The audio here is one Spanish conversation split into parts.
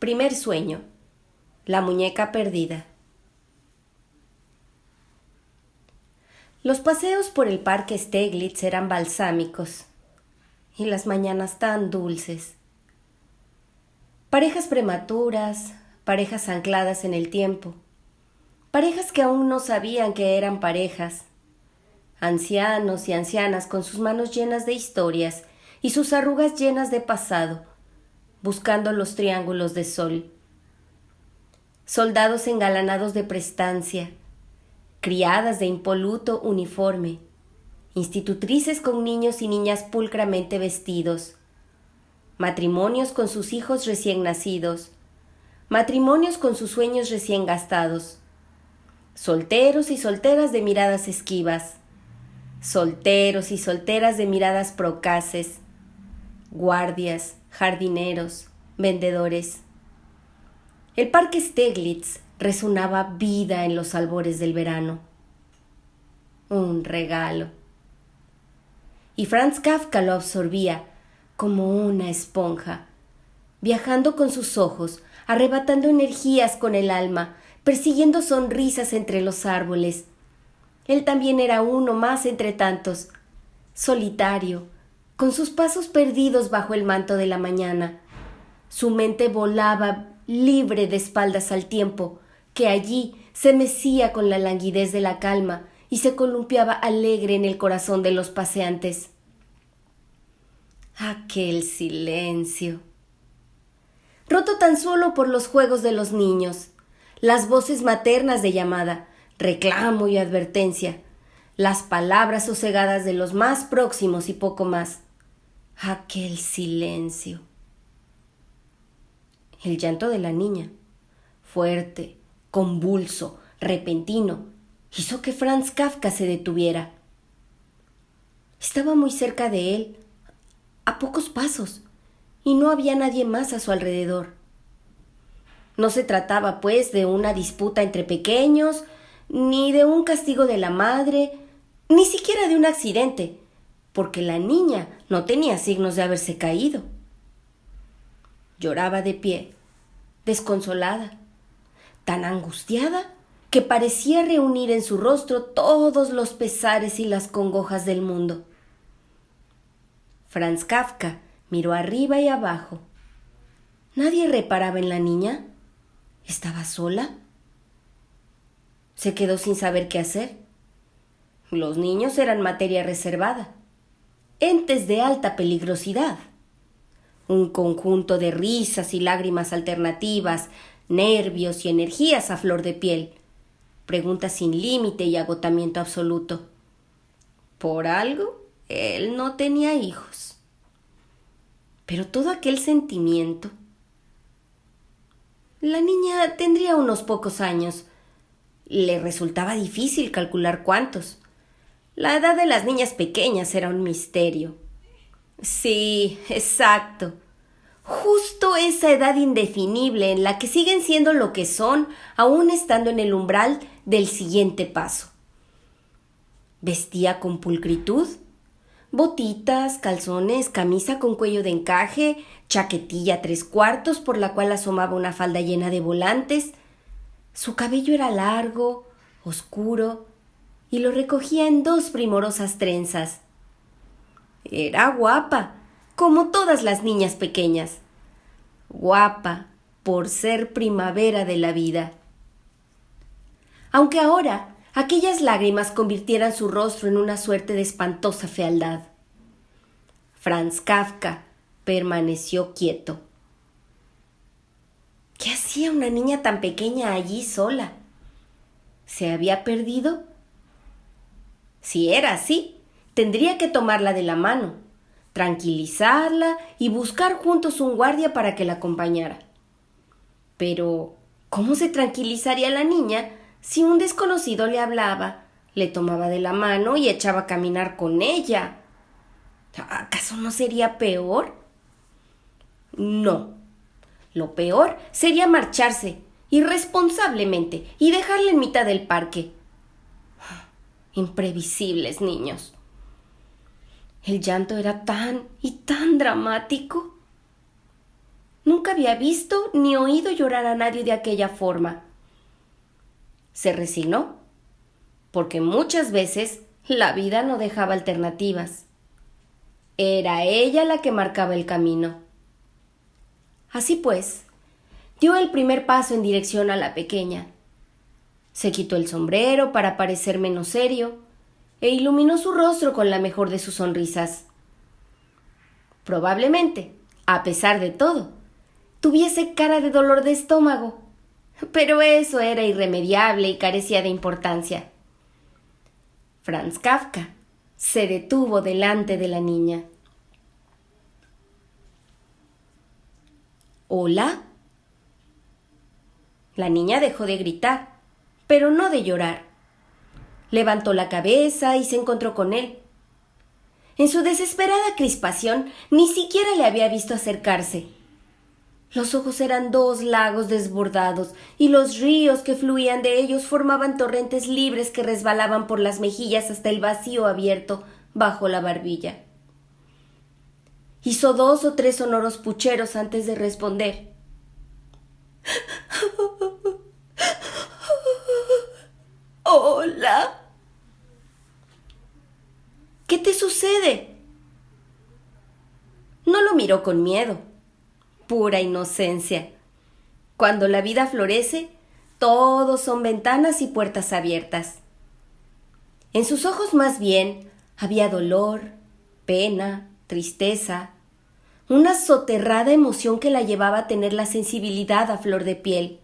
Primer sueño. La muñeca perdida. Los paseos por el parque Steglitz eran balsámicos y las mañanas tan dulces. Parejas prematuras, parejas ancladas en el tiempo, parejas que aún no sabían que eran parejas, ancianos y ancianas con sus manos llenas de historias y sus arrugas llenas de pasado, buscando los triángulos de sol. Soldados engalanados de prestancia, criadas de impoluto uniforme, institutrices con niños y niñas pulcramente vestidos, matrimonios con sus hijos recién nacidos, matrimonios con sus sueños recién gastados, solteros y solteras de miradas esquivas, solteros y solteras de miradas procaces, guardias, jardineros, vendedores. El parque Steglitz resonaba vida en los albores del verano. Un regalo. Y Franz Kafka lo absorbía como una esponja, viajando con sus ojos, arrebatando energías con el alma, persiguiendo sonrisas entre los árboles. Él también era uno más entre tantos, solitario, con sus pasos perdidos bajo el manto de la mañana. Su mente volaba libre de espaldas al tiempo, que allí se mecía con la languidez de la calma y se columpiaba alegre en el corazón de los paseantes. Aquel silencio. Roto tan solo por los juegos de los niños, las voces maternas de llamada, reclamo y advertencia, las palabras sosegadas de los más próximos y poco más. Aquel silencio. El llanto de la niña, fuerte, convulso, repentino, hizo que Franz Kafka se detuviera. Estaba muy cerca de él, a pocos pasos, y no había nadie más a su alrededor. No se trataba, pues, de una disputa entre pequeños, ni de un castigo de la madre, ni siquiera de un accidente, porque la niña no tenía signos de haberse caído. Lloraba de pie, desconsolada, tan angustiada que parecía reunir en su rostro todos los pesares y las congojas del mundo. Franz Kafka miró arriba y abajo. ¿Nadie reparaba en la niña? ¿Estaba sola? Se quedó sin saber qué hacer. Los niños eran materia reservada, entes de alta peligrosidad. Un conjunto de risas y lágrimas alternativas, nervios y energías a flor de piel, preguntas sin límite y agotamiento absoluto. Por algo, él no tenía hijos. Pero todo aquel sentimiento. La niña tendría unos pocos años. Le resultaba difícil calcular cuántos. La edad de las niñas pequeñas era un misterio. Sí, exacto. Justo esa edad indefinible en la que siguen siendo lo que son, aún estando en el umbral del siguiente paso. Vestía con pulcritud, botitas, calzones, camisa con cuello de encaje, chaquetilla 3/4 por la cual asomaba una falda llena de volantes. Su cabello era largo, oscuro, y lo recogía en 2 primorosas trenzas. Era guapa, como todas las niñas pequeñas. Guapa por ser primavera de la vida. Aunque ahora aquellas lágrimas convirtieran su rostro en una suerte de espantosa fealdad. Franz Kafka permaneció quieto. ¿Qué hacía una niña tan pequeña allí sola? ¿Se había perdido? Si era así, tendría que tomarla de la mano, tranquilizarla y buscar juntos un guardia para que la acompañara. Pero, ¿cómo se tranquilizaría la niña si un desconocido le hablaba, le tomaba de la mano y echaba a caminar con ella? ¿Acaso no sería peor? No. Lo peor sería marcharse irresponsablemente y dejarla en mitad del parque. Imprevisibles niños. El llanto era tan y tan dramático. Nunca había visto ni oído llorar a nadie de aquella forma. Se resignó, porque muchas veces la vida no dejaba alternativas. Era ella la que marcaba el camino. Así pues, dio el primer paso en dirección a la pequeña. Se quitó el sombrero para parecer menos serio e iluminó su rostro con la mejor de sus sonrisas. Probablemente, a pesar de todo, tuviese cara de dolor de estómago, pero eso era irremediable y carecía de importancia. Franz Kafka se detuvo delante de la niña. ¿Hola? La niña dejó de gritar, pero no de llorar. Levantó la cabeza y se encontró con él. En su desesperada crispación, ni siquiera le había visto acercarse. Los ojos eran dos lagos desbordados, y los ríos que fluían de ellos formaban torrentes libres que resbalaban por las mejillas hasta el vacío abierto bajo la barbilla. Hizo 2 o 3 sonoros pucheros antes de responder. «Hola». «¿Qué te sucede?» No lo miró con miedo. Pura inocencia. Cuando la vida florece, todos son ventanas y puertas abiertas. En sus ojos más bien había dolor, pena, tristeza, una soterrada emoción que la llevaba a tener la sensibilidad a flor de piel.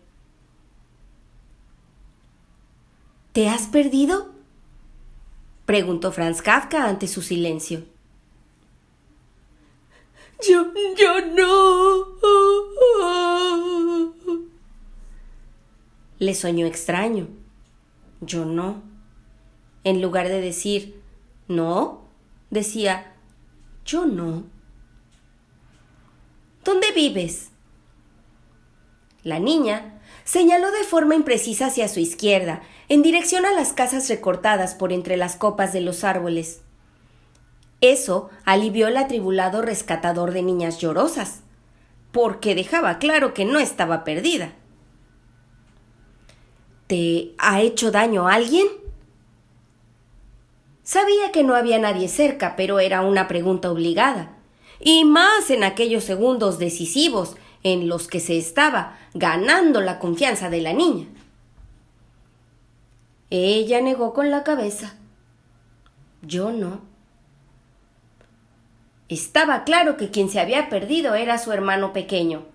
«¿Te has perdido?», preguntó Franz Kafka ante su silencio. Yo no. Le soñó extraño. Yo no. En lugar de decir no, decía yo no. ¿Dónde vives? La niña señaló de forma imprecisa hacia su izquierda, en dirección a las casas recortadas por entre las copas de los árboles. Eso alivió el atribulado rescatador de niñas llorosas, porque dejaba claro que no estaba perdida. ¿Te ha hecho daño alguien? Sabía que no había nadie cerca, pero era una pregunta obligada, y más en aquellos segundos decisivos en los que se estaba ganando la confianza de la niña. Ella negó con la cabeza. Yo no. Estaba claro que quien se había perdido era su hermano pequeño.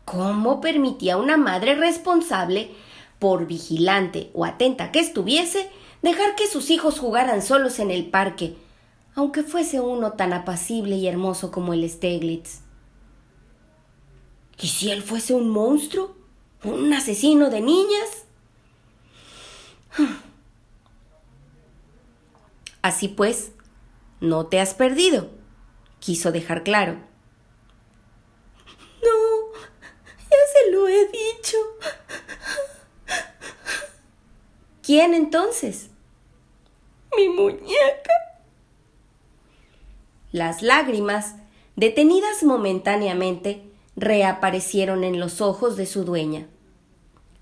¿Cómo permitía una madre responsable, por vigilante o atenta que estuviese, dejar que sus hijos jugaran solos en el parque, aunque fuese uno tan apacible y hermoso como el Stieglitz? ¿Y si él fuese un monstruo? ¿Un asesino de niñas? Así pues, no te has perdido, quiso dejar claro. No, ya se lo he dicho. ¿Quién entonces? Mi muñeca. Las lágrimas, detenidas momentáneamente, reaparecieron en los ojos de su dueña.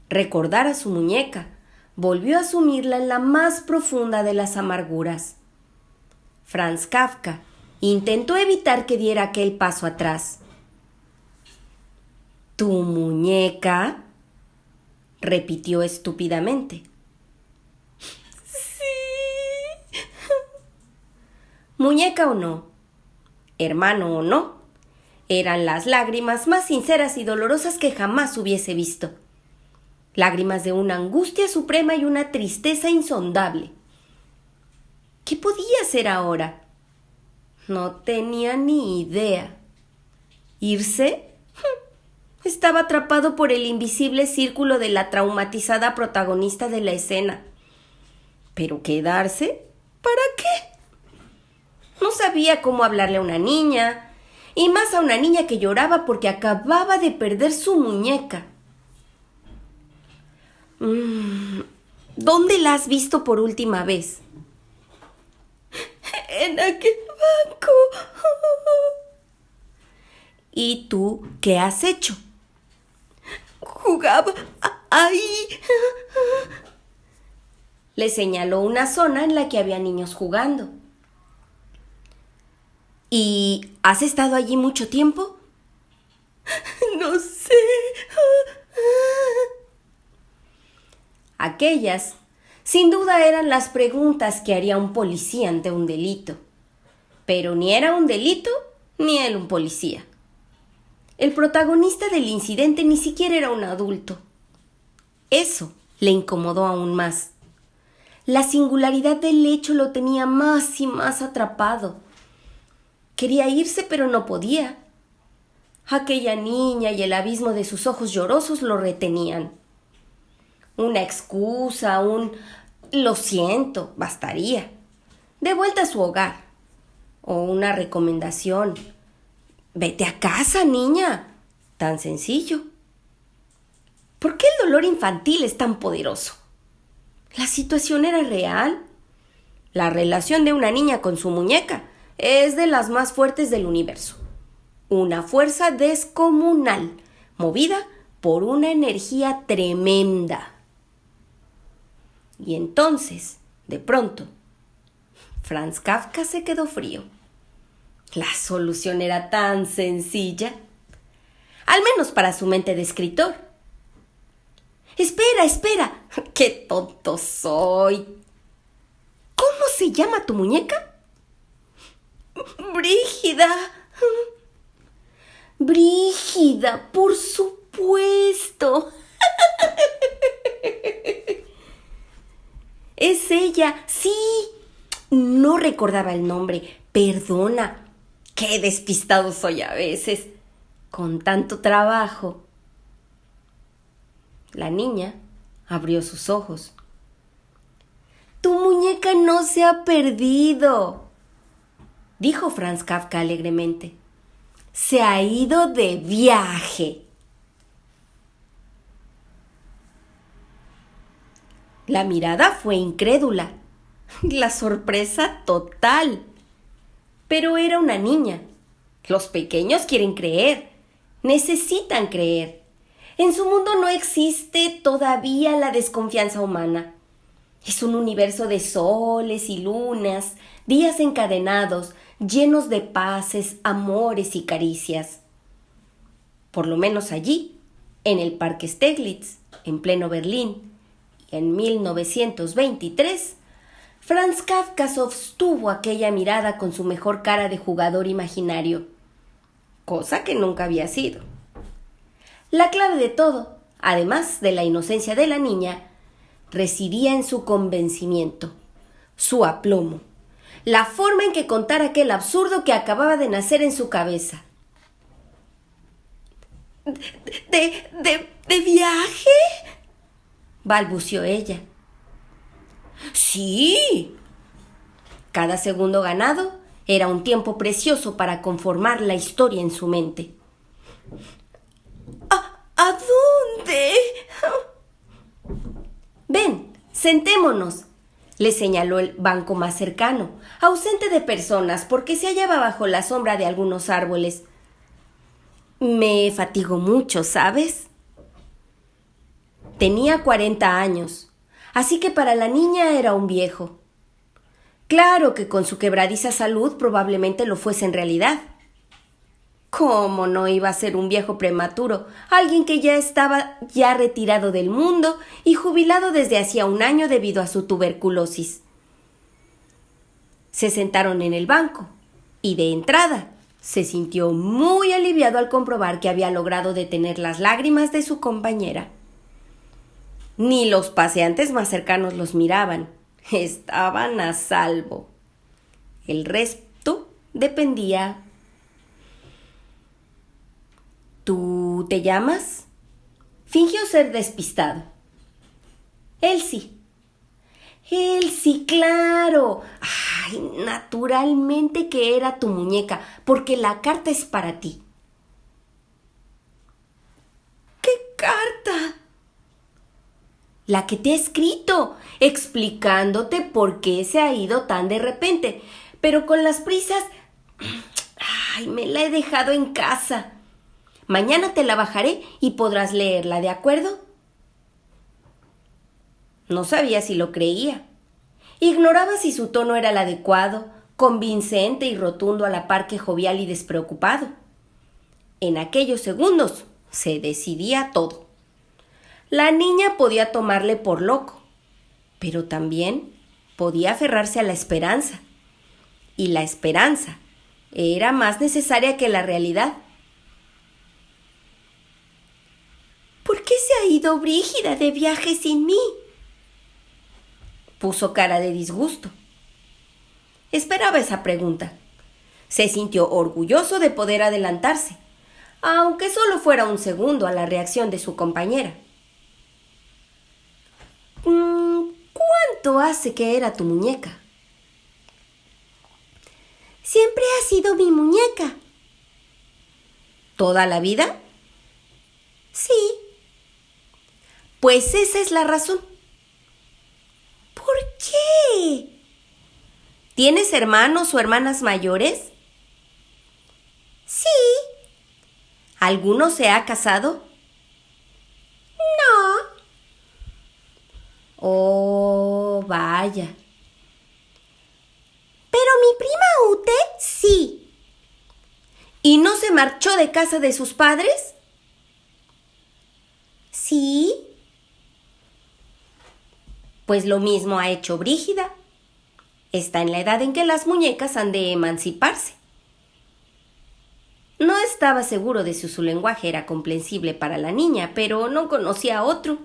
Recordar a su muñeca volvió a sumirla en la más profunda de las amarguras. Franz Kafka intentó evitar que diera aquel paso atrás. ¿Tu muñeca?, repitió estúpidamente. Sí. Muñeca o no, hermano o no, eran las lágrimas más sinceras y dolorosas que jamás hubiese visto. Lágrimas de una angustia suprema y una tristeza insondable. ¿Qué podía hacer ahora? No tenía ni idea. ¿Irse? Estaba atrapado por el invisible círculo de la traumatizada protagonista de la escena. ¿Pero quedarse? ¿Para qué? No sabía cómo hablarle a una niña, y más a una niña que lloraba porque acababa de perder su muñeca. ¿Dónde la has visto por última vez? En aquel banco. ¿Y tú qué has hecho? Jugaba ahí. Le señaló una zona en la que había niños jugando. ¿Y has estado allí mucho tiempo? No sé. Aquellas, sin duda, eran las preguntas que haría un policía ante un delito. Pero ni era un delito, ni él un policía. El protagonista del incidente ni siquiera era un adulto. Eso le incomodó aún más. La singularidad del hecho lo tenía más y más atrapado. Quería irse, pero no podía. Aquella niña y el abismo de sus ojos llorosos lo retenían. Una excusa, lo siento, bastaría. De vuelta a su hogar. O una recomendación. Vete a casa, niña. Tan sencillo. ¿Por qué el dolor infantil es tan poderoso? La situación era real. La relación de una niña con su muñeca es de las más fuertes del universo. Una fuerza descomunal, movida por una energía tremenda. Y entonces, de pronto, Franz Kafka se quedó frío. La solución era tan sencilla, al menos para su mente de escritor. Espera, espera, qué tonto soy. ¿Cómo se llama tu muñeca? Brígida. Brígida, por supuesto. Es ella, sí. No recordaba el nombre. Perdona. Qué despistado soy a veces. Con tanto trabajo. La niña abrió sus ojos. Tu muñeca no se ha perdido, dijo Franz Kafka alegremente. Se ha ido de viaje. La mirada fue incrédula. La sorpresa total. Pero era una niña. Los pequeños quieren creer. Necesitan creer. En su mundo no existe todavía la desconfianza humana. Es un universo de soles y lunas, días encadenados, llenos de paces, amores y caricias. Por lo menos allí, en el Parque Steglitz, en pleno Berlín, y en 1923, Franz Kafka sostuvo aquella mirada con su mejor cara de jugador imaginario, cosa que nunca había sido. La clave de todo, además de la inocencia de la niña, residía en su convencimiento, su aplomo, la forma en que contara aquel absurdo que acababa de nacer en su cabeza. ¿De viaje? Balbució ella. Sí. Cada segundo ganado era un tiempo precioso para conformar la historia en su mente. ¿A dónde? Ven, sentémonos, le señaló el banco más cercano, ausente de personas porque se hallaba bajo la sombra de algunos árboles. Me fatigo mucho, ¿sabes? Tenía 40 años, así que para la niña era un viejo. Claro que con su quebradiza salud probablemente lo fuese en realidad. ¿Cómo no iba a ser un viejo prematuro? Alguien que ya estaba retirado del mundo y jubilado desde hacía un año debido a su tuberculosis. Se sentaron en el banco y de entrada se sintió muy aliviado al comprobar que había logrado detener las lágrimas de su compañera. Ni los paseantes más cercanos los miraban. Estaban a salvo. El resto dependía. ¿Tú te llamas? Fingió ser despistado. Elsie. Elsie, claro. Ay, naturalmente que era tu muñeca, porque la carta es para ti. ¿Qué carta? La que te he escrito, explicándote por qué se ha ido tan de repente. Pero con las prisas... Ay, me la he dejado en casa. Mañana te la bajaré y podrás leerla, ¿de acuerdo? No sabía si lo creía. Ignoraba si su tono era el adecuado, convincente y rotundo a la par que jovial y despreocupado. En aquellos segundos se decidía todo. La niña podía tomarle por loco, pero también podía aferrarse a la esperanza. Y la esperanza era más necesaria que la realidad. ¿Por qué se ha ido Brígida de viaje sin mí? Puso cara de disgusto. Esperaba esa pregunta. Se sintió orgulloso de poder adelantarse, aunque solo fuera un segundo a la reacción de su compañera. ¿Cuánto hace que era tu muñeca? Siempre ha sido mi muñeca. ¿Toda la vida? Sí. Pues esa es la razón. ¿Por qué? ¿Tienes hermanos o hermanas mayores? Sí. ¿Alguno se ha casado? No. Oh, vaya. Pero mi prima Ute sí. ¿Y no se marchó de casa de sus padres? Sí. Pues lo mismo ha hecho Brígida. Está en la edad en que las muñecas han de emanciparse. No estaba seguro de si su lenguaje era comprensible para la niña, pero no conocía otro.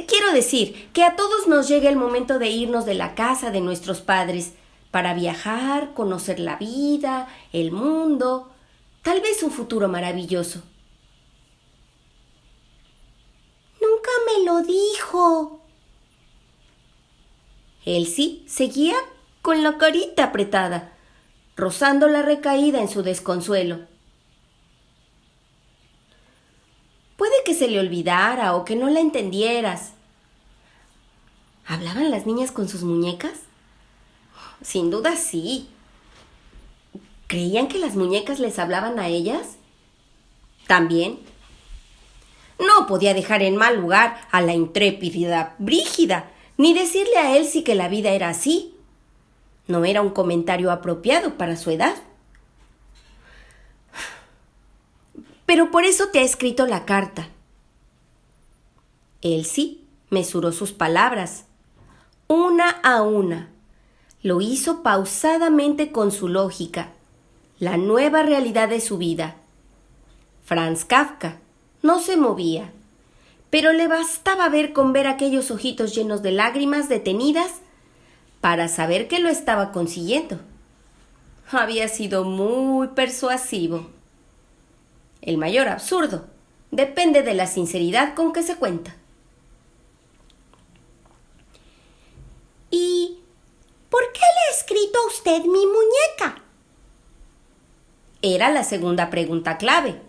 Quiero decir que a todos nos llega el momento de irnos de la casa de nuestros padres para viajar, conocer la vida, el mundo, tal vez un futuro maravilloso. Nunca me lo dijo. Elsie seguía con la carita apretada, rozando la recaída en su desconsuelo. Puede que se le olvidara o que no la entendieras. ¿Hablaban las niñas con sus muñecas? Sin duda sí. ¿Creían que las muñecas les hablaban a ellas? También. No podía dejar en mal lugar a la intrépida Brígida, ni decirle a Elsie que la vida era así. No era un comentario apropiado para su edad. Pero por eso te ha escrito la carta. Elsie mesuró sus palabras, una a una. Lo hizo pausadamente con su lógica, la nueva realidad de su vida. Franz Kafka no se movía, pero le bastaba ver aquellos ojitos llenos de lágrimas detenidas para saber que lo estaba consiguiendo. Había sido muy persuasivo. El mayor absurdo depende de la sinceridad con que se cuenta. ¿Y por qué le ha escrito a usted mi muñeca? Era la segunda pregunta clave,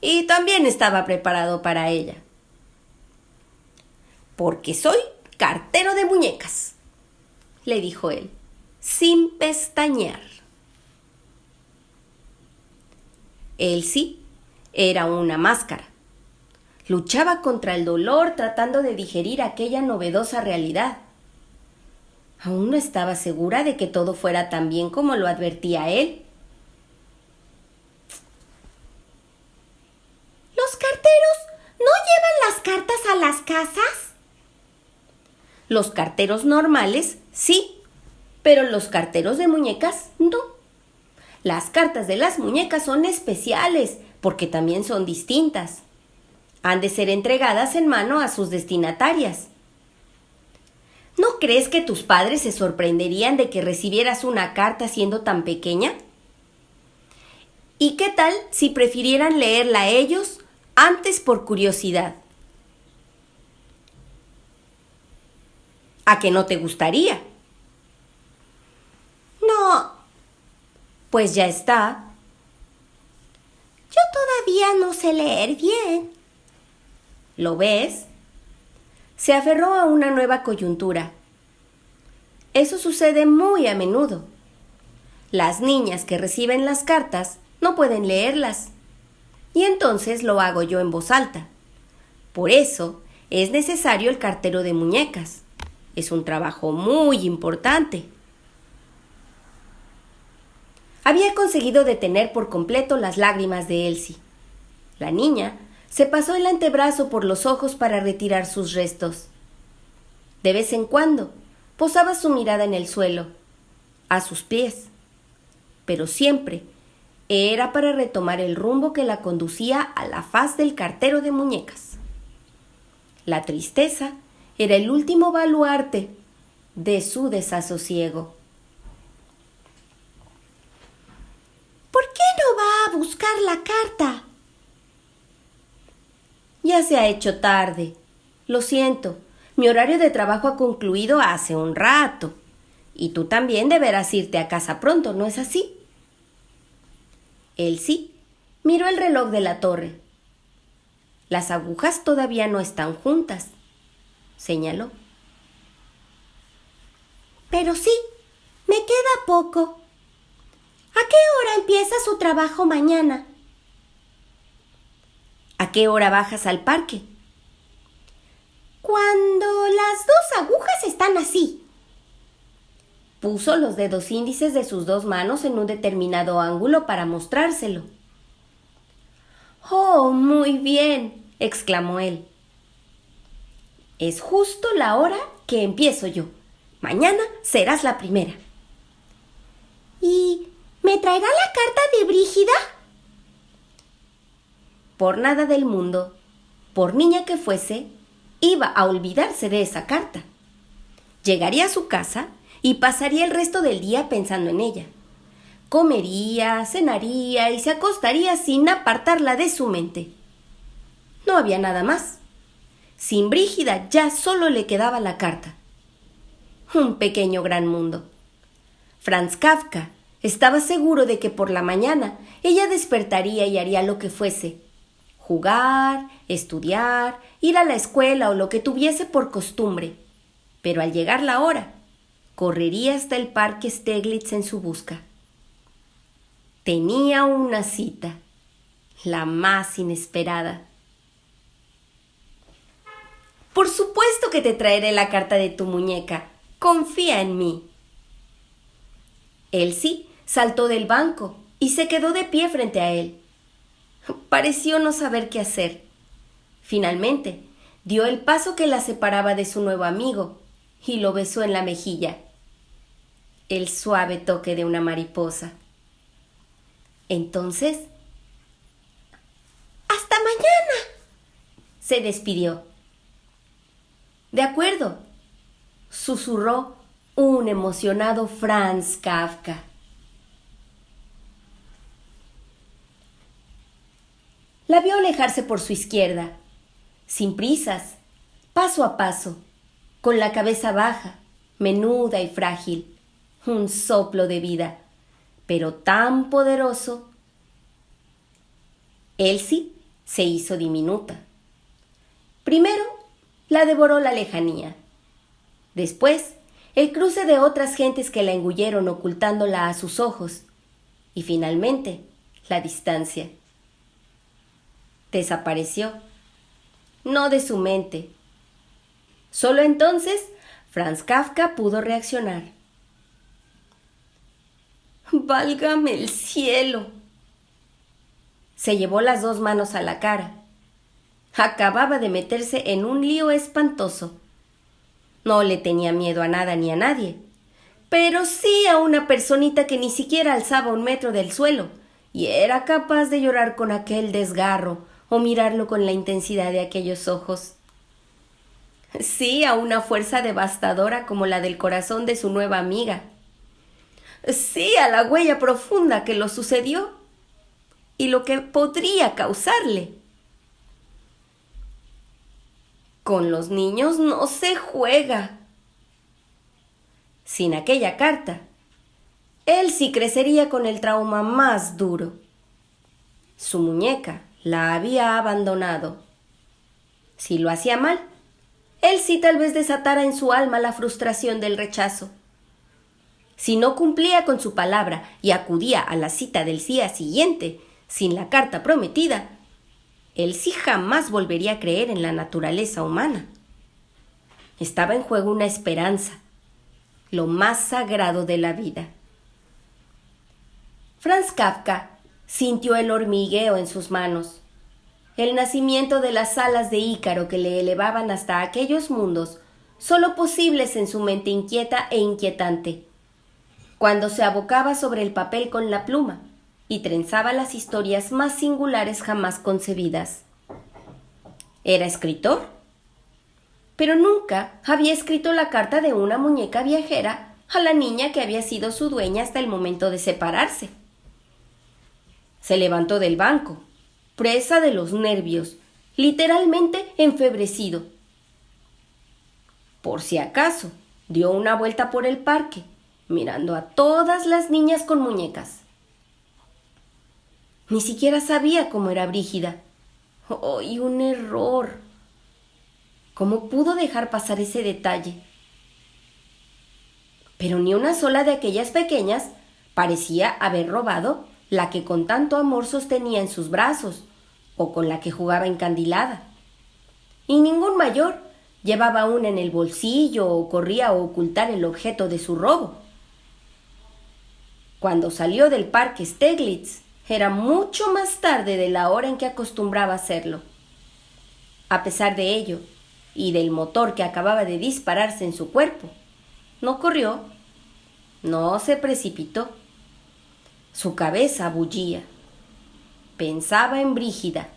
y también estaba preparado para ella. Porque soy cartero de muñecas, le dijo él, sin pestañear. Elsie era una máscara. Luchaba contra el dolor tratando de digerir aquella novedosa realidad. Aún no estaba segura de que todo fuera tan bien como lo advertía él. ¿Los carteros no llevan las cartas a las casas? Los carteros normales, sí, pero los carteros de muñecas, no. Las cartas de las muñecas son especiales, porque también son distintas. Han de ser entregadas en mano a sus destinatarias. ¿No crees que tus padres se sorprenderían de que recibieras una carta siendo tan pequeña? ¿Y qué tal si prefirieran leerla ellos antes por curiosidad? ¿A que no te gustaría? No. Pues ya está. Yo todavía no sé leer bien. ¿Lo ves? Se aferró a una nueva coyuntura. Eso sucede muy a menudo. Las niñas que reciben las cartas no pueden leerlas, y entonces lo hago yo en voz alta. Por eso es necesario el cartero de muñecas. Es un trabajo muy importante. Había conseguido detener por completo las lágrimas de Elsie. La niña se pasó el antebrazo por los ojos para retirar sus restos. De vez en cuando posaba su mirada en el suelo, a sus pies, pero siempre era para retomar el rumbo que la conducía a la faz del cartero de muñecas. La tristeza era el último baluarte de su desasosiego. ¿Por qué no va a buscar la carta? Ya se ha hecho tarde. Lo siento, mi horario de trabajo ha concluido hace un rato. Y tú también deberás irte a casa pronto, ¿no es así? Elsie miró el reloj de la torre. Las agujas todavía no están juntas, señaló. Pero sí, me queda poco. ¿A qué hora empieza su trabajo mañana? ¿A qué hora bajas al parque? Cuando las dos agujas están así. Puso los dedos índices de sus dos manos en un determinado ángulo para mostrárselo. «Oh, muy bien», exclamó él. «Es justo la hora que empiezo yo. Mañana serás la primera». ¿Y me traerá la carta de Brígida? Por nada del mundo, por niña que fuese, iba a olvidarse de esa carta. Llegaría a su casa y pasaría el resto del día pensando en ella. Comería, cenaría y se acostaría sin apartarla de su mente. No había nada más. Sin Brígida ya solo le quedaba la carta. Un pequeño gran mundo. Franz Kafka estaba seguro de que por la mañana ella despertaría y haría lo que fuese. Jugar, estudiar, ir a la escuela o lo que tuviese por costumbre. Pero al llegar la hora, correría hasta el parque Steglitz en su busca. Tenía una cita, la más inesperada. «Por supuesto que te traeré la carta de tu muñeca. Confía en mí». Elsie saltó del banco y se quedó de pie frente a él. Pareció no saber qué hacer. Finalmente, dio el paso que la separaba de su nuevo amigo y lo besó en la mejilla. El suave toque de una mariposa. Entonces, «¡Hasta mañana!», se despidió. «De acuerdo», susurró un emocionado Franz Kafka. La vio alejarse por su izquierda, sin prisas, paso a paso, con la cabeza baja, menuda y frágil, un soplo de vida, pero tan poderoso. Elsie se hizo diminuta. Primero la devoró la lejanía. Después, el cruce de otras gentes que la engulleron ocultándola a sus ojos. Y finalmente, la distancia. Desapareció. No de su mente. Solo entonces Franz Kafka pudo reaccionar. «¡Válgame el cielo!». Se llevó las dos manos a la cara. Acababa de meterse en un lío espantoso. No le tenía miedo a nada ni a nadie, pero sí a una personita que ni siquiera alzaba 1 metro del suelo y era capaz de llorar con aquel desgarro o mirarlo con la intensidad de aquellos ojos. Sí a una fuerza devastadora como la del corazón de su nueva amiga. Sí a la huella profunda que lo sucedió y lo que podría causarle. Con los niños no se juega. Sin aquella carta, Elsie crecería con el trauma más duro. Su muñeca la había abandonado. Si lo hacía mal, Elsie tal vez desatara en su alma la frustración del rechazo. Si no cumplía con su palabra y acudía a la cita del día siguiente, sin la carta prometida, Elsie jamás volvería a creer en la naturaleza humana. Estaba en juego una esperanza, lo más sagrado de la vida. Franz Kafka sintió el hormigueo en sus manos, el nacimiento de las alas de Ícaro que le elevaban hasta aquellos mundos solo posibles en su mente inquieta e inquietante, cuando se abocaba sobre el papel con la pluma y trenzaba las historias más singulares jamás concebidas. Era escritor, pero nunca había escrito la carta de una muñeca viajera a la niña que había sido su dueña hasta el momento de separarse. Se levantó del banco, presa de los nervios, literalmente enfebrecido. Por si acaso, dio una vuelta por el parque, mirando a todas las niñas con muñecas. Ni siquiera sabía cómo era Brígida. ¡Ay, un error! ¿Cómo pudo dejar pasar ese detalle? Pero ni una sola de aquellas pequeñas parecía haber robado la que con tanto amor sostenía en sus brazos o con la que jugaba encandilada. Y ningún mayor llevaba una en el bolsillo o corría a ocultar el objeto de su robo. Cuando salió del parque Steglitz, era mucho más tarde de la hora en que acostumbraba hacerlo. A pesar de ello, y del motor que acababa de dispararse en su cuerpo, no corrió, no se precipitó. Su cabeza bullía. Pensaba en Brígida,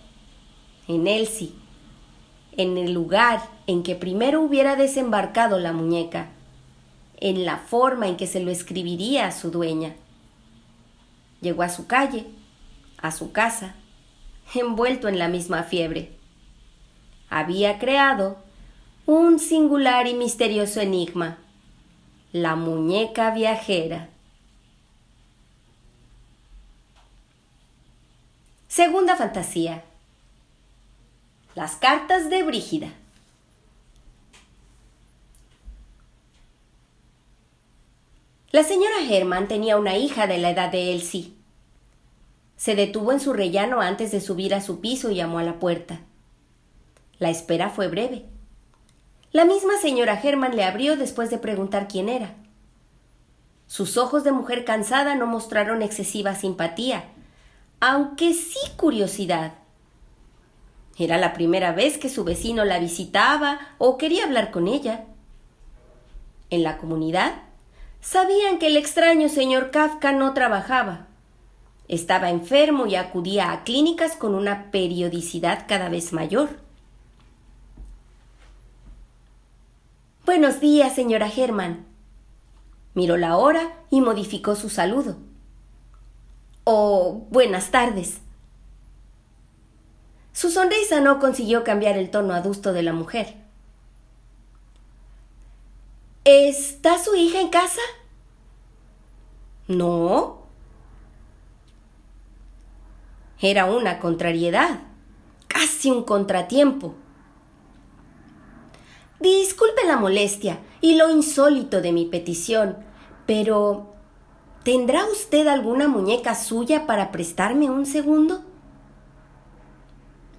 en Elsie, en el lugar en que primero hubiera desembarcado la muñeca, en la forma en que se lo escribiría a su dueña. Llegó a su calle, a su casa, envuelto en la misma fiebre. Había creado un singular y misterioso enigma, la muñeca viajera. Segunda fantasía. Las cartas de Brígida. La señora Hermann tenía una hija de la edad de Elsie. Se detuvo en su rellano antes de subir a su piso y llamó a la puerta. La espera fue breve. La misma señora Hermann le abrió después de preguntar quién era. Sus ojos de mujer cansada no mostraron excesiva simpatía, aunque sí curiosidad. Era la primera vez que su vecino la visitaba o quería hablar con ella. En la comunidad sabían que el extraño señor Kafka no trabajaba. Estaba enfermo y acudía a clínicas con una periodicidad cada vez mayor. «Buenos días, señora Hermann». Miró la hora y modificó su saludo. «Oh, buenas tardes». Su sonrisa no consiguió cambiar el tono adusto de la mujer. «¿Está su hija en casa?» «No». Era una contrariedad, casi un contratiempo. «Disculpe la molestia y lo insólito de mi petición, pero ¿tendrá usted alguna muñeca suya para prestarme un segundo?»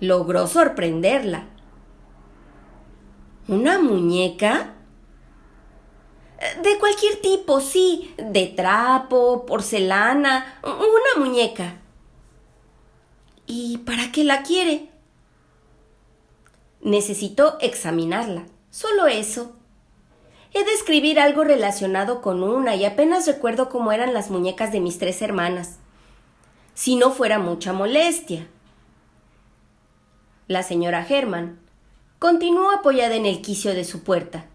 Logró sorprenderla. ¿Una muñeca? De cualquier tipo, sí, de trapo, porcelana, una muñeca. ¿Y para qué la quiere? Necesito examinarla, solo eso. He de escribir algo relacionado con una y apenas recuerdo cómo eran las muñecas de mis 3 hermanas. Si no fuera mucha molestia. La señora Hermann continuó apoyada en el quicio de su puerta.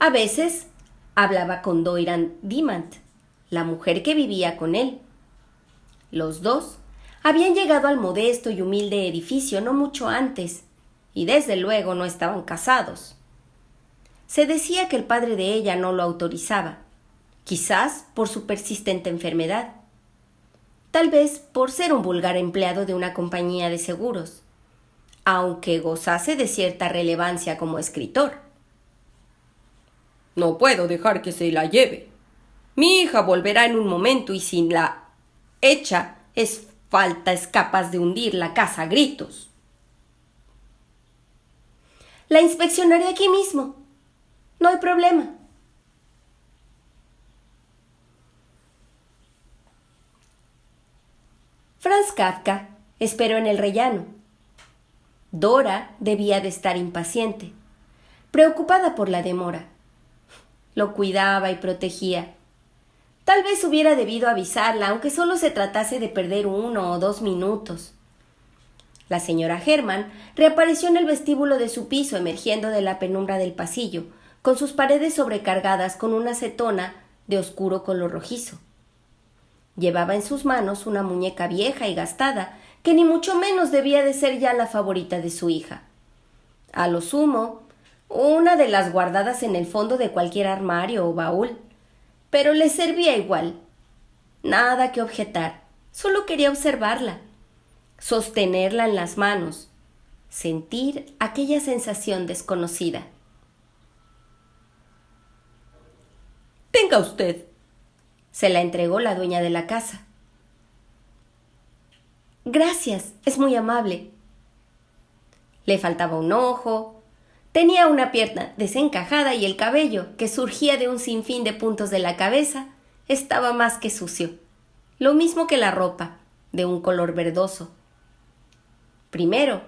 A veces hablaba con Doiran Dimant, la mujer que vivía con él. Los dos habían llegado al modesto y humilde edificio no mucho antes, y desde luego no estaban casados. Se decía que el padre de ella no lo autorizaba, quizás por su persistente enfermedad, tal vez por ser un vulgar empleado de una compañía de seguros, aunque gozase de cierta relevancia como escritor. «No puedo dejar que se la lleve. Mi hija volverá en un momento y si la echa es Falta es capaz de hundir la casa a gritos. La inspeccionaré aquí mismo. No hay problema. Franz Kafka esperó en el rellano. Dora debía de estar impaciente, preocupada por la demora. Lo cuidaba y protegía. Tal vez hubiera debido avisarla, aunque solo se tratase de perder 1 o 2 minutos. La señora Hermann reapareció en el vestíbulo de su piso, emergiendo de la penumbra del pasillo, con sus paredes sobrecargadas con una acetona de oscuro color rojizo. Llevaba en sus manos una muñeca vieja y gastada, que ni mucho menos debía de ser ya la favorita de su hija. A lo sumo, una de las guardadas en el fondo de cualquier armario o baúl. Pero le servía igual. Nada que objetar, solo quería observarla, sostenerla en las manos, sentir aquella sensación desconocida. «Tenga usted», se la entregó la dueña de la casa. «Gracias, es muy amable». Le faltaba un ojo, tenía una pierna desencajada y el cabello, que surgía de un sinfín de puntos de la cabeza, estaba más que sucio, lo mismo que la ropa, de un color verdoso. Primero,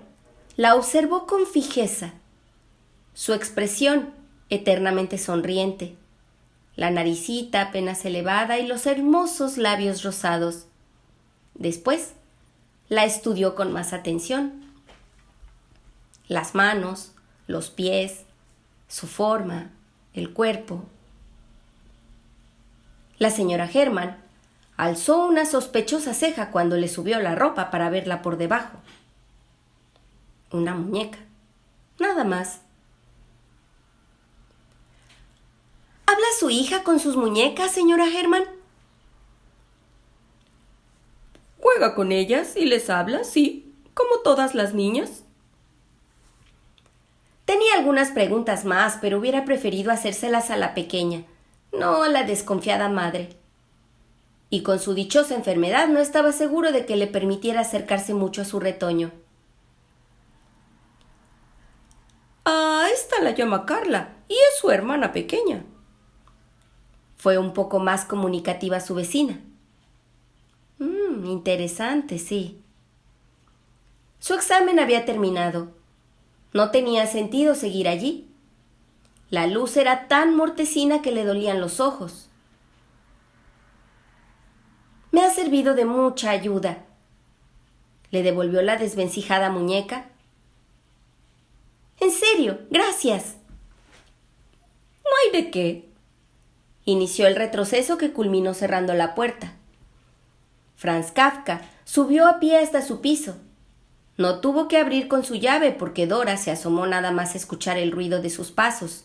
la observó con fijeza. Su expresión, eternamente sonriente, la naricita apenas elevada y los hermosos labios rosados. Después, la estudió con más atención. Las manos, los pies, su forma, el cuerpo. La señora Hermann alzó una sospechosa ceja cuando le subió la ropa para verla por debajo. Una muñeca, nada más. ¿Habla su hija con sus muñecas, señora Hermann? Juega con ellas y les habla, sí, como todas las niñas. Tenía algunas preguntas más, pero hubiera preferido hacérselas a la pequeña, no a la desconfiada madre. Y con su dichosa enfermedad no estaba seguro de que le permitiera acercarse mucho a su retoño. «Ah, esta la llama Carla, y es su hermana pequeña». Fue un poco más comunicativa su vecina. Interesante, sí. Su examen había terminado. No tenía sentido seguir allí. La luz era tan mortecina que le dolían los ojos. «Me ha servido de mucha ayuda», le devolvió la desvencijada muñeca. «En serio, gracias». «No hay de qué». Inició el retroceso que culminó cerrando la puerta. Franz Kafka subió a pie hasta su piso. No tuvo que abrir con su llave porque Dora se asomó nada más a escuchar el ruido de sus pasos.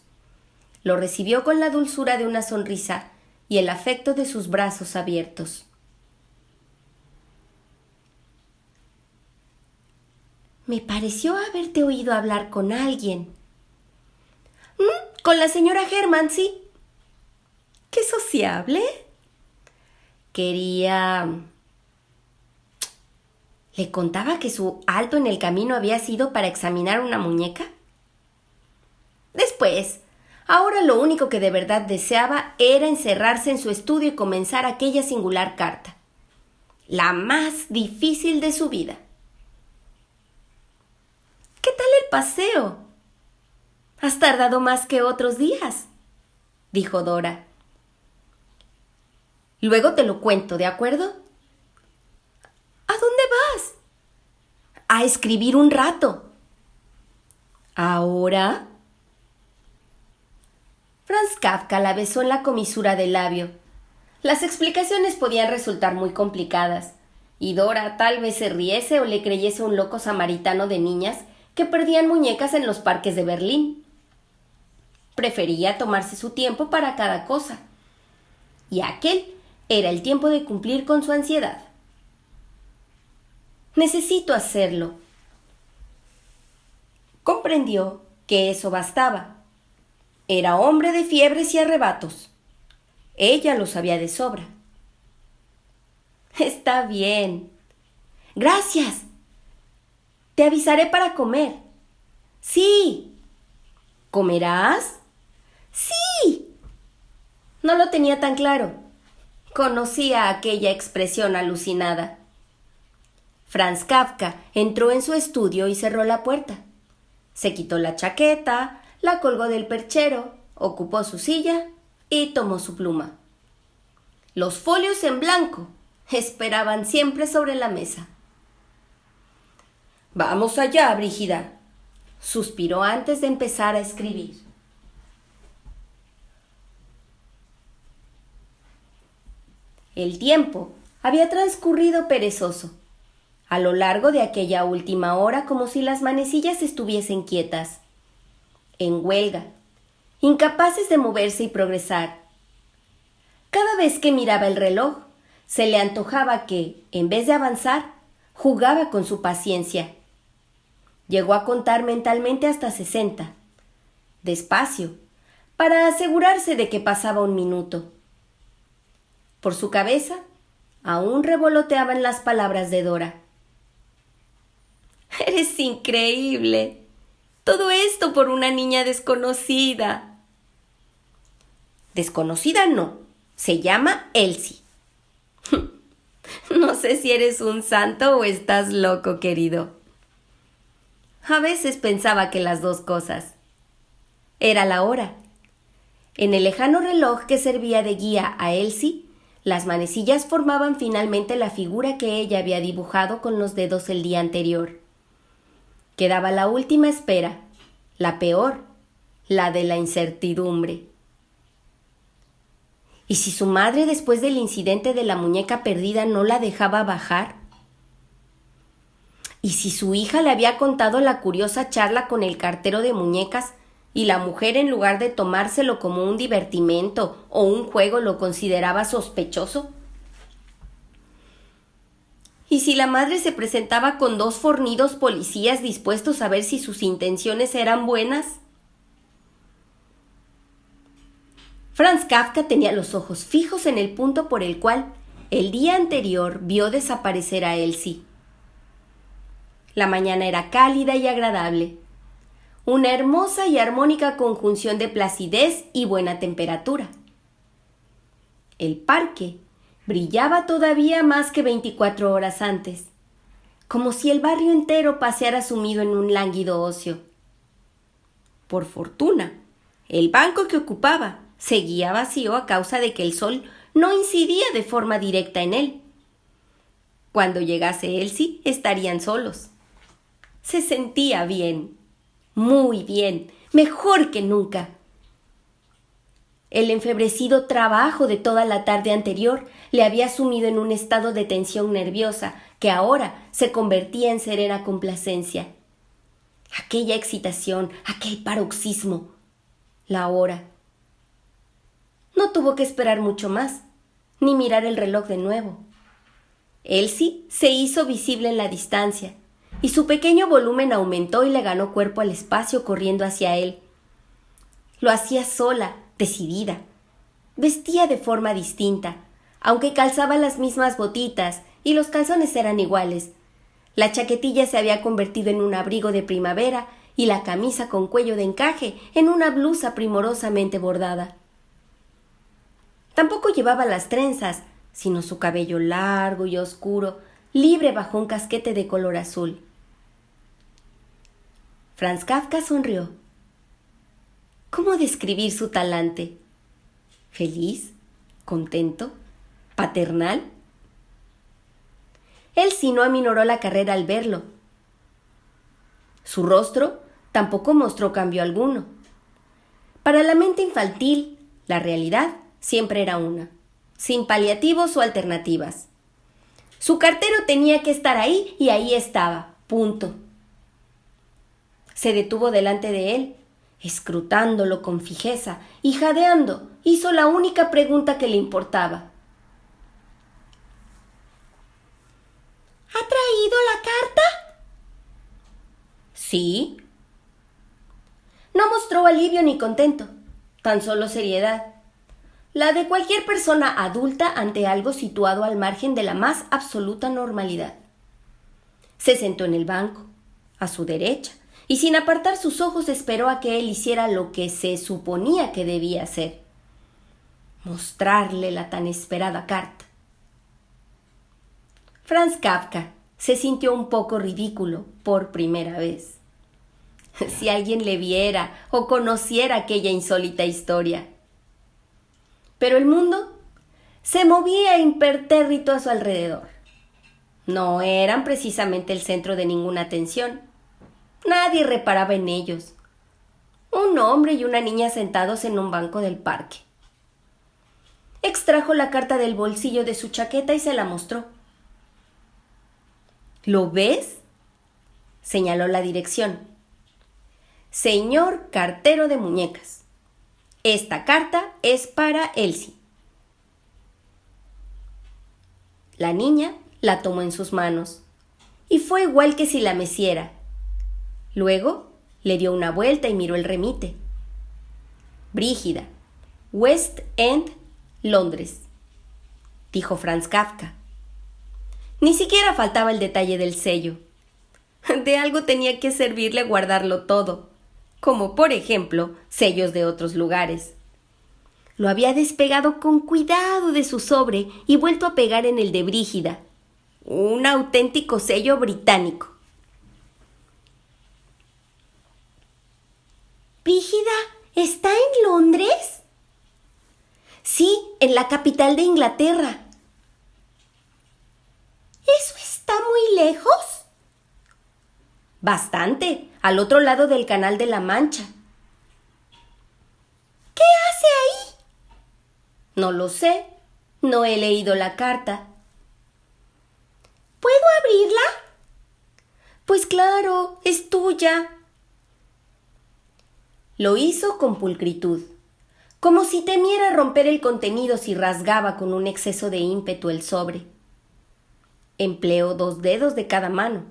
Lo recibió con la dulzura de una sonrisa y el afecto de sus brazos abiertos. Me pareció haberte oído hablar con alguien. Con la señora Hermann, sí. ¡Qué sociable! Quería... ¿Le contaba que su alto en el camino había sido para examinar una muñeca? Después, ahora lo único que de verdad deseaba era encerrarse en su estudio y comenzar aquella singular carta. La más difícil de su vida. ¿Qué tal el paseo? ¿Has tardado más que otros días?, dijo Dora. Luego te lo cuento, ¿de acuerdo? ¿A dónde vas? A escribir un rato. ¿Ahora? Franz Kafka la besó en la comisura del labio. Las explicaciones podían resultar muy complicadas, y Dora tal vez se riese o le creyese un loco samaritano de niñas que perdían muñecas en los parques de Berlín. Prefería tomarse su tiempo para cada cosa, y aquel era el tiempo de cumplir con su ansiedad. Necesito hacerlo. Comprendió que eso bastaba. Era hombre de fiebres y arrebatos. Ella lo sabía de sobra. Está bien, Gracias. Te avisaré para comer. Sí. ¿Comerás? Sí. No lo tenía tan claro. Conocía aquella expresión alucinada. Franz Kafka entró en su estudio y cerró la puerta. Se quitó la chaqueta, la colgó del perchero, ocupó su silla y tomó su pluma. Los folios en blanco esperaban siempre sobre la mesa. «Vamos allá, Brígida», suspiró antes de empezar a escribir. El tiempo había transcurrido perezoso, a lo largo de aquella última hora, como si las manecillas estuviesen quietas, en huelga, incapaces de moverse y progresar. Cada vez que miraba el reloj, se le antojaba que, en vez de avanzar, jugaba con su paciencia. Llegó a contar mentalmente hasta 60, despacio, para asegurarse de que pasaba un minuto. Por su cabeza aún revoloteaban las palabras de Dora. «Eres increíble. Todo esto por una niña desconocida». «Desconocida no. Se llama Elsie». «No sé si eres un santo o estás loco, querido». A veces pensaba que las dos cosas. Era la hora. En el lejano reloj que servía de guía a Elsie, las manecillas formaban finalmente la figura que ella había dibujado con los dedos el día anterior. Quedaba la última espera, la peor, la de la incertidumbre. ¿Y si su madre, después del incidente de la muñeca perdida, no la dejaba bajar? ¿Y si su hija le había contado la curiosa charla con el cartero de muñecas y la mujer, en lugar de tomárselo como un divertimento o un juego, lo consideraba sospechoso? ¿Y si la madre se presentaba con 2 fornidos policías dispuestos a ver si sus intenciones eran buenas? Franz Kafka tenía los ojos fijos en el punto por el cual el día anterior vio desaparecer a Elsie. La mañana era cálida y agradable, una hermosa y armónica conjunción de placidez y buena temperatura. El parque brillaba todavía más que 24 horas antes, como si el barrio entero paseara sumido en un lánguido ocio. Por fortuna, el banco que ocupaba seguía vacío a causa de que el sol no incidía de forma directa en él. Cuando llegase Elsie, estarían solos. Se sentía bien, muy bien, mejor que nunca. El enfebrecido trabajo de toda la tarde anterior le había sumido en un estado de tensión nerviosa que ahora se convertía en serena complacencia. Aquella excitación, aquel paroxismo, la hora. No tuvo que esperar mucho más, ni mirar el reloj de nuevo. Elsie se hizo visible en la distancia, y su pequeño volumen aumentó y le ganó cuerpo al espacio corriendo hacia él. Lo hacía sola, decidida. Vestía de forma distinta, aunque calzaba las mismas botitas y los calzones eran iguales. La chaquetilla se había convertido en un abrigo de primavera y la camisa con cuello de encaje en una blusa primorosamente bordada. Tampoco llevaba las trenzas, sino su cabello largo y oscuro, libre bajo un casquete de color azul. Franz Kafka sonrió. ¿Cómo describir su talante? ¿Feliz? ¿Contento? ¿Paternal? Elsie no aminoró la carrera al verlo. Su rostro tampoco mostró cambio alguno. Para la mente infantil, la realidad siempre era una, sin paliativos o alternativas. Su cartero tenía que estar ahí y ahí estaba, punto. Se detuvo delante de él, escrutándolo con fijeza y jadeando, hizo la única pregunta que le importaba. ¿Ha traído la carta? Sí. No mostró alivio ni contento, tan solo seriedad, la de cualquier persona adulta ante algo situado al margen de la más absoluta normalidad. Se sentó en el banco, a su derecha, y sin apartar sus ojos esperó a que él hiciera lo que se suponía que debía hacer: mostrarle la tan esperada carta. Franz Kafka se sintió un poco ridículo por primera vez. Si alguien le viera o conociera aquella insólita historia. Pero el mundo se movía impertérrito a su alrededor. No eran precisamente el centro de ninguna atención. Nadie reparaba en ellos. Un hombre y una niña sentados en un banco del parque. Extrajo la carta del bolsillo de su chaqueta y se la mostró. ¿Lo ves?, señaló la dirección. Señor cartero de muñecas, esta carta es para Elsie. La niña la tomó en sus manos y fue igual que si la meciera. Luego le dio una vuelta y miró el remite. Brígida, West End, Londres, dijo Franz Kafka. Ni siquiera faltaba el detalle del sello. De algo tenía que servirle guardarlo todo, como por ejemplo sellos de otros lugares. Lo había despegado con cuidado de su sobre y vuelto a pegar en el de Brígida, un auténtico sello británico. ¿Brígida está en Londres? Sí, en la capital de Inglaterra. ¿Eso está muy lejos? Bastante, al otro lado del Canal de la Mancha. ¿Qué hace ahí? No lo sé, no he leído la carta. ¿Puedo abrirla? Pues claro, es tuya. Lo hizo con pulcritud, como si temiera romper el contenido si rasgaba con un exceso de ímpetu el sobre. Empleó 2 dedos de cada mano,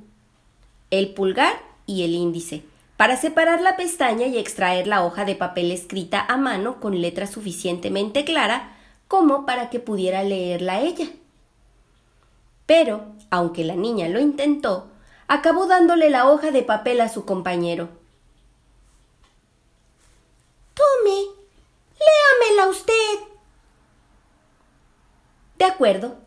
el pulgar y el índice, para separar la pestaña y extraer la hoja de papel escrita a mano con letra suficientemente clara como para que pudiera leerla ella. Pero, aunque la niña lo intentó, acabó dándole la hoja de papel a su compañero. Tome, léamela usted. De acuerdo.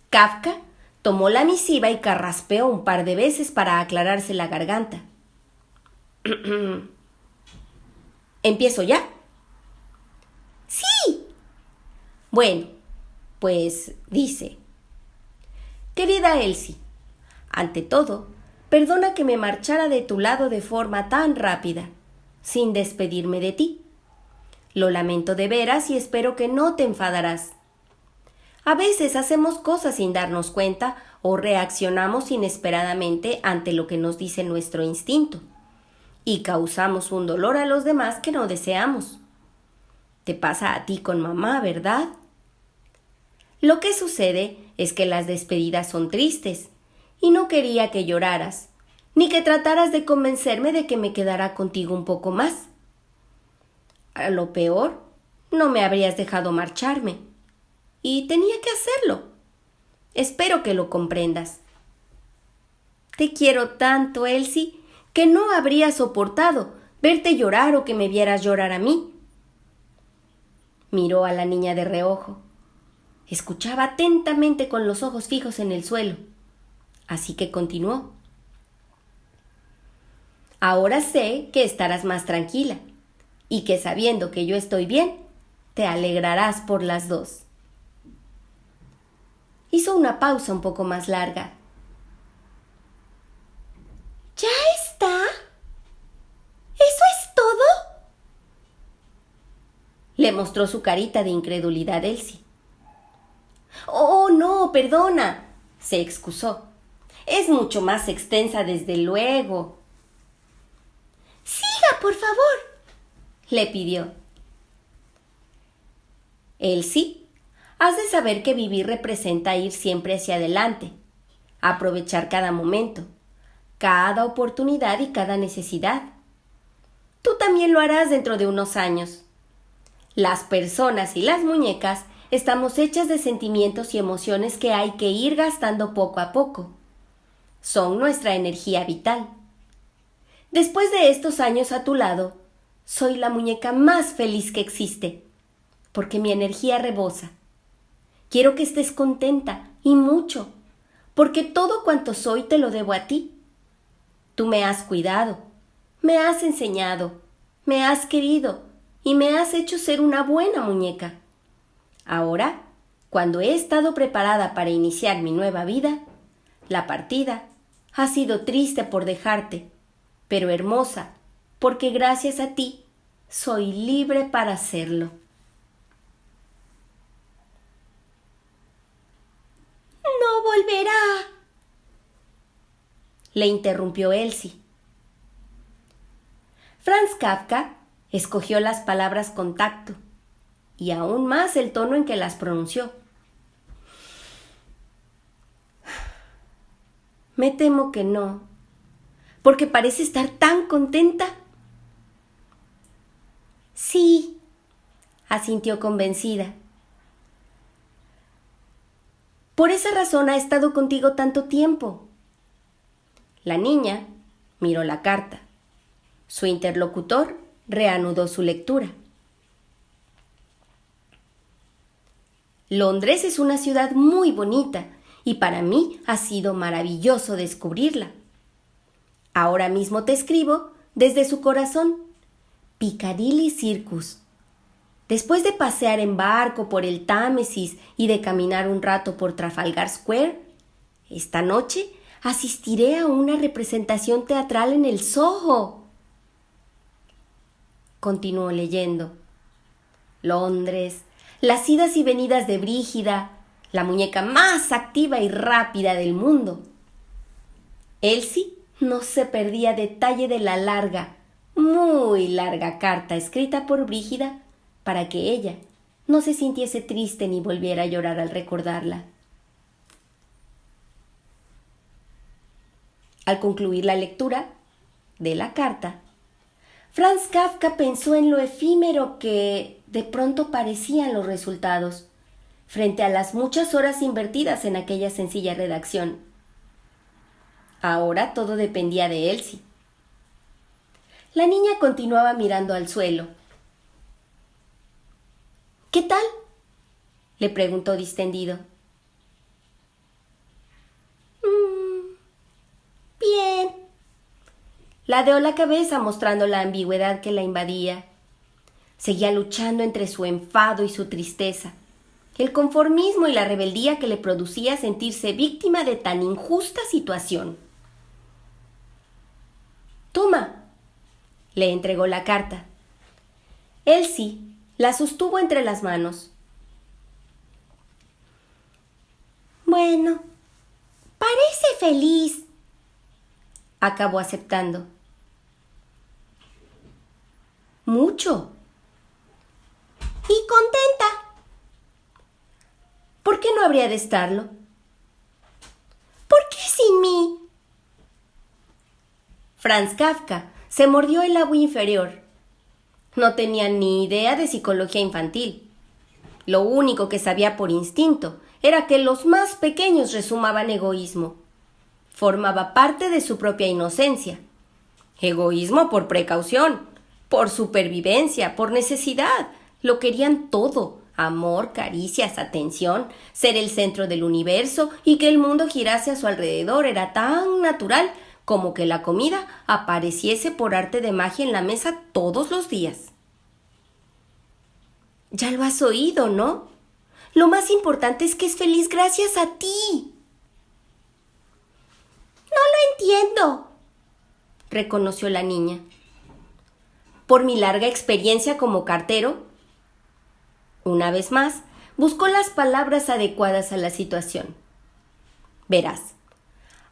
Kafka tomó la misiva y carraspeó un par de veces para aclararse la garganta. ¿Empiezo ya? Sí. Bueno, pues dice: Querida Elsie, ante todo, perdona que me marchara de tu lado de forma tan rápida, sin despedirme de ti. Lo lamento de veras y espero que no te enfadarás. A veces hacemos cosas sin darnos cuenta o reaccionamos inesperadamente ante lo que nos dice nuestro instinto y causamos un dolor a los demás que no deseamos. Te pasa a ti con mamá, ¿verdad? Lo que sucede es que las despedidas son tristes y no quería que lloraras, ni que trataras de convencerme de que me quedara contigo un poco más. A lo peor, no me habrías dejado marcharme. Y tenía que hacerlo. Espero que lo comprendas. Te quiero tanto, Elsie, que no habría soportado verte llorar o que me vieras llorar a mí. Miró a la niña de reojo. Escuchaba atentamente con los ojos fijos en el suelo. Así que continuó. Ahora sé que estarás más tranquila y que sabiendo que yo estoy bien, te alegrarás por las dos. Hizo una pausa un poco más larga. ¿Ya está? ¿Eso es todo? Le mostró su carita de incredulidad Elsie. Oh, no, perdona, se excusó. Es mucho más extensa, desde luego. Siga, por favor, le pidió. Elsie, has de saber que vivir representa ir siempre hacia adelante, aprovechar cada momento, cada oportunidad y cada necesidad. Tú también lo harás dentro de unos años. Las personas y las muñecas estamos hechas de sentimientos y emociones que hay que ir gastando poco a poco. son nuestra energía vital. Después de estos años a tu lado, soy la muñeca más feliz que existe, porque mi energía rebosa. Quiero que estés contenta, y mucho, porque todo cuanto soy te lo debo a ti. Tú me has cuidado, me has enseñado, me has querido y me has hecho ser una buena muñeca. Ahora, cuando he estado preparada para iniciar mi nueva vida, la partida ha sido triste por dejarte, pero hermosa, porque gracias a ti soy libre para hacerlo. No volverá, le interrumpió Elsie. Franz Kafka escogió las palabras con tacto y aún más el tono en que las pronunció. Me temo que no, porque parece estar tan contenta. Sí, asintió convencida. Por esa razón ha estado contigo tanto tiempo. La niña miró la carta. Su interlocutor reanudó su lectura. Londres es una ciudad muy bonita y para mí ha sido maravilloso descubrirla. Ahora mismo te escribo desde su corazón, Piccadilly Circus. Después de pasear en barco por el Támesis y de caminar un rato por Trafalgar Square, esta noche asistiré a una representación teatral en el Soho. Continuó leyendo. Londres, las idas y venidas de Brígida, la muñeca más activa y rápida del mundo. Elsie no se perdía detalle de la larga, muy larga carta escrita por Brígida para que ella no se sintiese triste ni volviera a llorar al recordarla. Al concluir la lectura de la carta, Franz Kafka pensó en lo efímero que de pronto parecían los resultados, frente a las muchas horas invertidas en aquella sencilla redacción. Ahora todo dependía de Elsie. La niña continuaba mirando al suelo. ¿Qué tal?, le preguntó distendido. Bien. Ladeó la cabeza mostrando la ambigüedad que la invadía. Seguía luchando entre su enfado y su tristeza, el conformismo y la rebeldía que le producía sentirse víctima de tan injusta situación. Toma, le entregó la carta. Elsie la sostuvo entre las manos. Bueno, parece feliz, acabó aceptando. Mucho. y contenta. ¿Por qué no habría de estarlo? ¿Por qué sin mí? Franz Kafka se mordió el labio inferior. No tenía ni idea de psicología infantil. Lo único que sabía por instinto era que los más pequeños resumaban egoísmo. Formaba parte de su propia inocencia. Egoísmo por precaución, por supervivencia, por necesidad. Lo querían todo: amor, caricias, atención, ser el centro del universo y que el mundo girase a su alrededor era tan natural como que la comida apareciese por arte de magia en la mesa todos los días. Ya lo has oído, ¿no? Lo más importante es que es feliz gracias a ti. No lo entiendo, reconoció la niña. Por mi larga experiencia como cartero, una vez más, buscó las palabras adecuadas a la situación. Verás,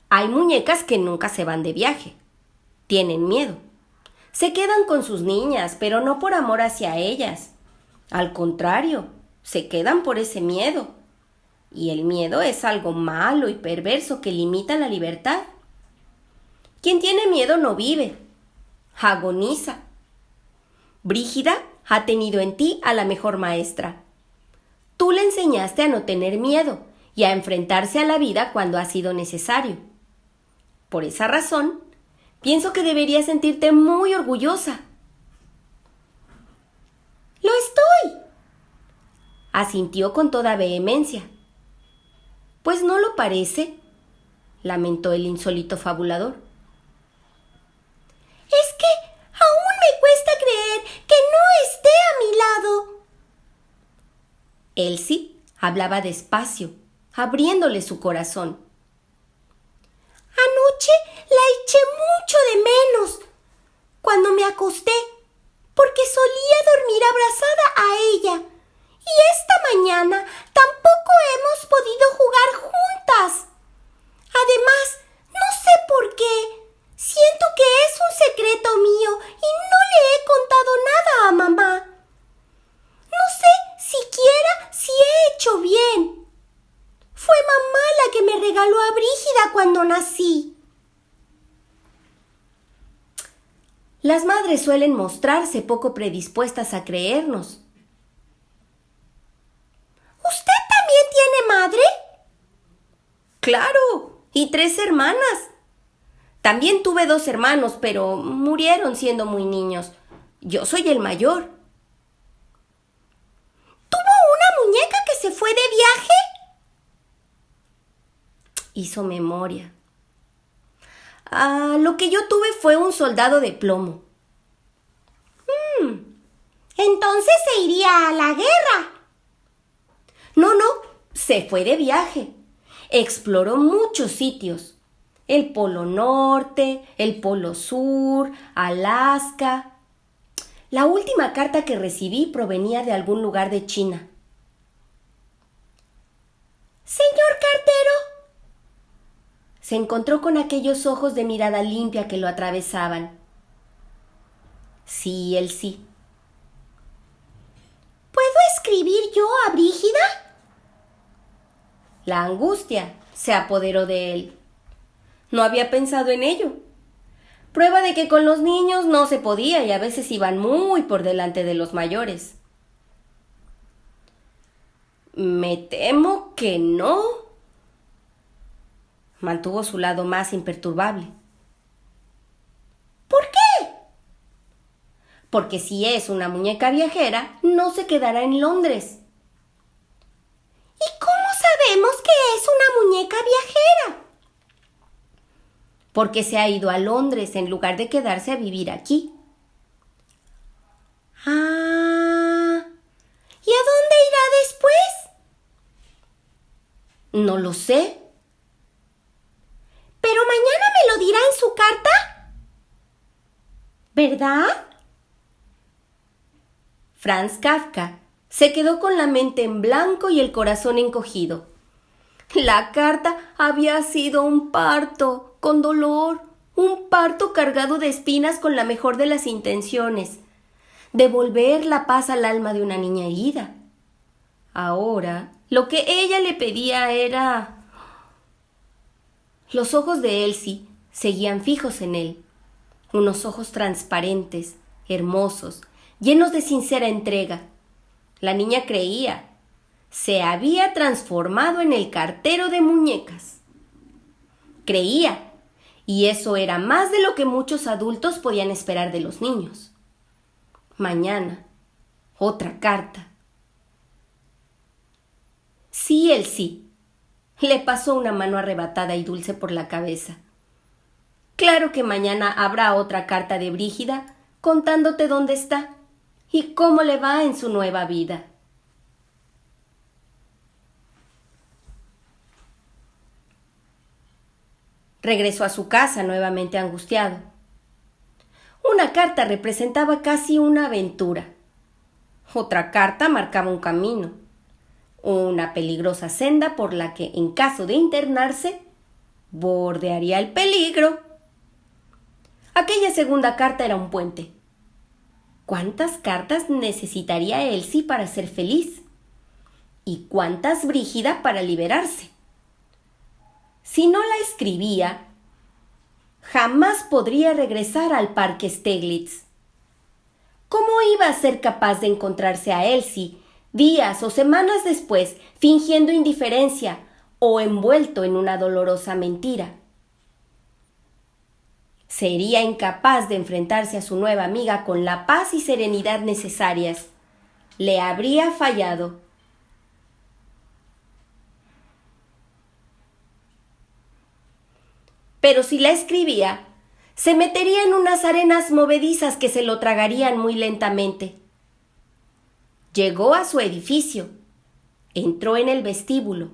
hay muñecas que nunca se van de viaje. Tienen miedo. Se quedan con sus niñas, pero no por amor hacia ellas. Al contrario, se quedan por ese miedo. Y el miedo es algo malo y perverso que limita la libertad. Quien tiene miedo no vive, agoniza. Brígida ha tenido en ti a la mejor maestra. Tú le enseñaste a no tener miedo y a enfrentarse a la vida cuando ha sido necesario. Por esa razón, pienso que deberías sentirte muy orgullosa. ¡Lo estoy! Asintió con toda vehemencia. Pues no lo parece, lamentó el insólito fabulador. Es que aún me cuesta creer que no esté a mi lado. Elsie hablaba despacio, abriéndole su corazón. Anoche la eché mucho de menos cuando me acosté, porque solía dormir abrazada a ella. Y esta mañana tampoco hemos podido jugar juntas. Además, no sé por qué. Siento que es un secreto mío y no le he contado nada a mamá. No sé siquiera si he hecho bien. Fue mamá la que me regaló a Brígida cuando nací. Las madres suelen mostrarse poco predispuestas a creernos. ¿Usted también tiene madre? ¡Claro! Y 3 hermanas. También tuve 2 hermanos, pero murieron siendo muy niños. Yo soy el mayor. ¿Tuvo una muñeca que se fue de viaje? Hizo memoria. Lo que yo tuve fue un soldado de plomo. Entonces se iría a la guerra. No, se fue de viaje. Exploró muchos sitios. El Polo Norte, el Polo Sur, Alaska. La última carta que recibí provenía de algún lugar de China. Señor cartero. Se encontró con aquellos ojos de mirada limpia que lo atravesaban. Sí, él sí. ¿Puedo escribir yo a Brígida? La angustia se apoderó de él. No había pensado en ello. Prueba de que con los niños no se podía y a veces iban muy por delante de los mayores. Me temo que no. Mantuvo su lado más imperturbable. ¿Por qué? Porque si es una muñeca viajera, no se quedará en Londres. ¿Y cómo sabemos que es una muñeca viajera? Porque se ha ido a Londres en lugar de quedarse a vivir aquí. Ah, ¿y a dónde irá después? No lo sé. Pero mañana me lo dirá en su carta, ¿verdad? Franz Kafka se quedó con la mente en blanco y el corazón encogido. La carta había sido un parto, con dolor, un parto cargado de espinas con la mejor de las intenciones, devolver la paz al alma de una niña herida. Ahora, lo que ella le pedía era... Los ojos de Elsie seguían fijos en él, unos ojos transparentes, hermosos, llenos de sincera entrega. La niña creía. Se había transformado en el cartero de muñecas. Creía, y eso era más de lo que muchos adultos podían esperar de los niños. Mañana, otra carta. Sí, Elsie. Le pasó una mano arrebatada y dulce por la cabeza. Claro que mañana habrá otra carta de Brígida contándote dónde está y cómo le va en su nueva vida. Regresó a su casa nuevamente angustiado. Una carta representaba casi una aventura. Otra carta marcaba un camino, una peligrosa senda por la que, en caso de internarse, bordearía el peligro. Aquella segunda carta era un puente. ¿Cuántas cartas necesitaría Elsie para ser feliz? ¿Y cuántas Brígida para liberarse? Si no la escribía, jamás podría regresar al Parque Steglitz. ¿Cómo iba a ser capaz de encontrarse a Elsie días o semanas después, fingiendo indiferencia o envuelto en una dolorosa mentira? Sería incapaz de enfrentarse a su nueva amiga con la paz y serenidad necesarias. Le habría fallado. Pero si la escribía, se metería en unas arenas movedizas que se lo tragarían muy lentamente. Llegó a su edificio. Entró en el vestíbulo.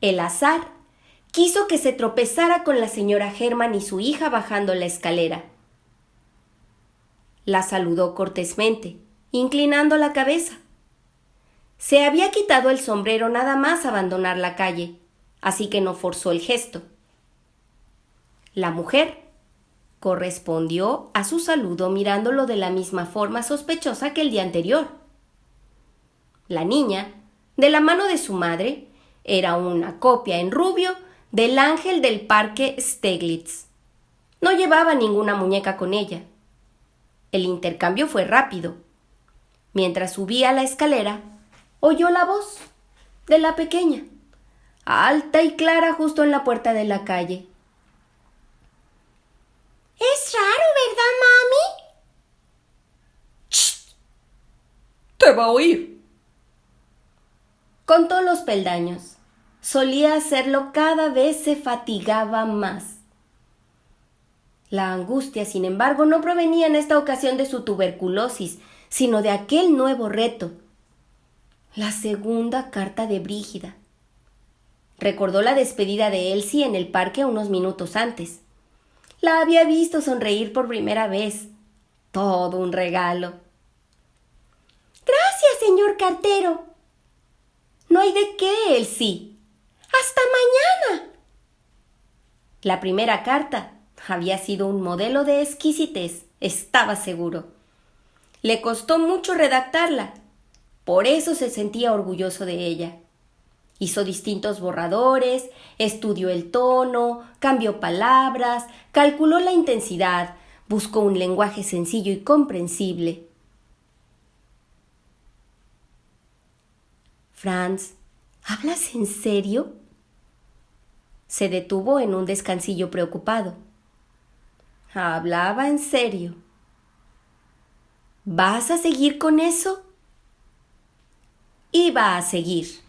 El azar quiso que se tropezara con la señora Hermann y su hija bajando la escalera. La saludó cortésmente, inclinando la cabeza. Se había quitado el sombrero nada más abandonar la calle, así que no forzó el gesto. La mujer correspondió a su saludo mirándolo de la misma forma sospechosa que el día anterior. La niña, de la mano de su madre, era una copia en rubio del ángel del parque Steglitz. No llevaba ninguna muñeca con ella. El intercambio fue rápido. Mientras subía la escalera, oyó la voz de la pequeña, alta y clara justo en la puerta de la calle. Es raro, ¿verdad, mami? ¡Shh! ¡Te va a oír! Contó los peldaños. Solía hacerlo cada vez se fatigaba más. La angustia, sin embargo, no provenía en esta ocasión de su tuberculosis, sino de aquel nuevo reto. La segunda carta de Brígida. Recordó la despedida de Elsie en el parque unos minutos antes. La había visto sonreír por primera vez. Todo un regalo. Gracias, señor cartero. No hay de qué, Elsie. ¡Hasta mañana! La primera carta había sido un modelo de exquisitez, estaba seguro. Le costó mucho redactarla, por eso se sentía orgulloso de ella. Hizo distintos borradores, estudió el tono, cambió palabras, calculó la intensidad, buscó un lenguaje sencillo y comprensible. Franz, ¿hablas en serio? Se detuvo en un descansillo preocupado. Hablaba en serio. ¿Vas a seguir con eso? Iba a seguir.